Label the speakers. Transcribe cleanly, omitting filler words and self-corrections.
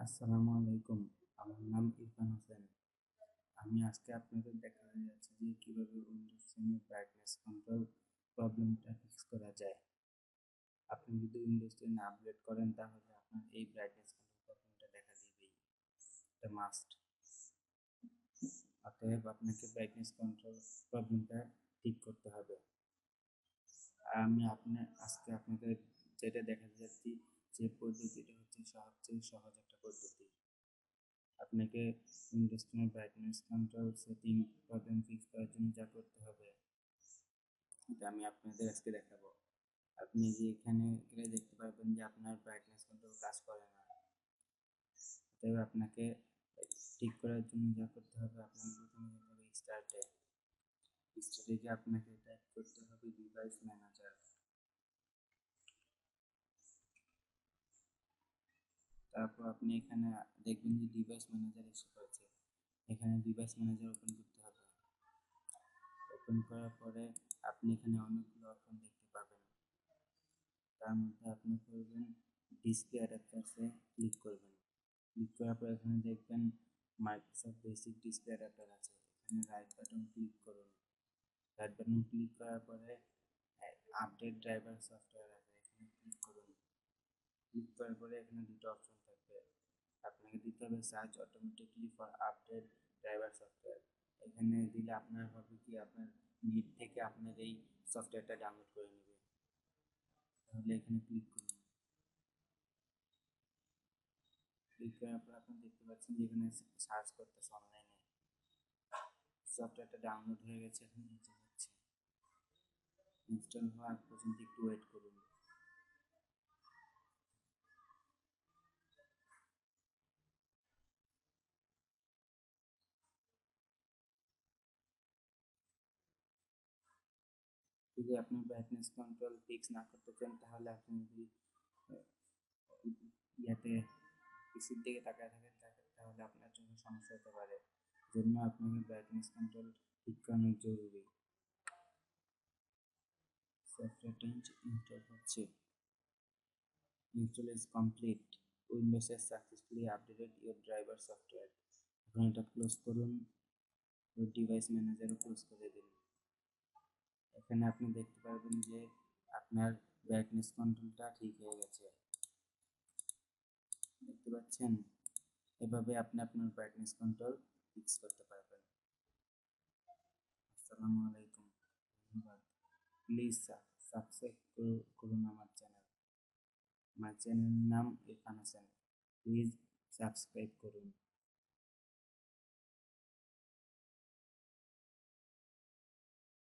Speaker 1: আসসালামু আলাইকুম। আমার নাম ইরফান হোসেন। আমি আজকে আপনাদের দেখাতে যাচ্ছি যে কিভাবে উইন্ডোজ 10 এর ব্রাইটনেস কন্ট্রোল প্রবলেমটা ফিক্স করা যায়। আপনি যদি উইন্ডোজ 10 আপডেট করেন তাহলে আপনার এই ব্রাইটনেস কন্ট্রোল প্রবলেমটা দেখা দিবেই। এটা মাস্ট। অতএব আপনাকে ব্রাইটনেস কন্ট্রোল প্রবলেমটা ঠিক করতে হবে। আজকে আপনাদের যেটা দেখাতে যাচ্ছি যে পদ্ধতিটা হচ্ছে সবচেয়ে সহজ একটা পদ্ধতি। আপনাকে উইন্ডোজ 10 এর brightness control setting problem fix করার জন্য যা করতে হবে এটা আমি আপনাদের আজকে দেখাবো। আপনি যে এখানে গেলে দেখতে পারবেন যে আপনার ব্রাইটনেস কন্ট্রোল কাজ করে না। তবে আপনাকে ঠিক করার জন্য যা করতে হবে আপনাকে প্রথমে যেতে হবে স্টার্টে গিয়ে আপনাকে টাইপ করতে হবে ডিভাইস ম্যানেজার। তারপর আপনি এখানে দেখবেন যে ডিভাইস ম্যানেজার এসে পড়েছে। এখানে ডিভাইস ম্যানেজার ওপেন করতে হবে। ওপেন করার পরে আপনি এখানে অনেকগুলো অপশন দেখতে পাবেন। তার মধ্যে আপনি করবেন ডিসপ্লে অ্যাডাপ্টারসে ক্লিক করবেন। ক্লিক করার পর এখানে দেখবেন মাইক্রোসফট বেসিক ডিসপ্লে অ্যাডাপ্টার আছে। এখানে রাইট বাটন ক্লিক করুন। রাইট বাটন ক্লিক করার পরে আপডেট ড্রাইভার সফটওয়্যার আছে, এখানে ক্লিক করুন। ক্লিক করার পরে এখানে দুটো অপশন থাকবে। আপনাকে দিতে হবে search automatically for update driver software. এখানে দিলে আপনার হবে কি আপনার নেট থেকে আপনার এই সফটওয়্যারটা ডাউনলোড করে নেবে। তাহলে এখানে ক্লিক করুন। ক্লিক করার পর আপনি দেখতে পাচ্ছেন যে এখানে সার্চ করতেছে অনলাইনে। সফটওয়্যারটা ডাউনলোড হয়ে গেছে, এখন নিচে যাচ্ছে। ইনস্টল হওয়ার পর্যন্ত একটু ওয়েট করুন। যদি আপনি ব্রাইটনেস কন্ট্রোল ফিক্স না করতে চান তাহলে আপনি যদি ইয়াতে পিসির দিকে তাকায় থাকেন তাহলে আপনার জন্য সমস্যা হতে পারে। জন্য আপনাকে ব্রাইটনেস কন্ট্রোল ঠিক করানো জরুরি। সফটওয়্যারটা ইনস্টল হচ্ছে। Install is complete. Windows has successfully updated your driver software. এখন এটা ক্লোজ করুন। ডিভাইস ম্যানেজারও ক্লোজ করে দিন। এখানে আপনি দেখতে পারবেন যে আপনার ব্রাইটনেস কন্ট্রোলটা ঠিক হয়ে গেছে। দেখতে পাচ্ছেন? এভাবে আপনি আপনার ব্রাইটনেস কন্ট্রোল ফিক্স করতে পারবেন। আসসালামু আলাইকুম। ধন্যবাদ। প্লিজ সাবস্ক্রাইব করুন আমার চ্যানেল। আমার চ্যানেলের নাম ইরফান হোসেন। প্লিজ সাবস্ক্রাইব করুন।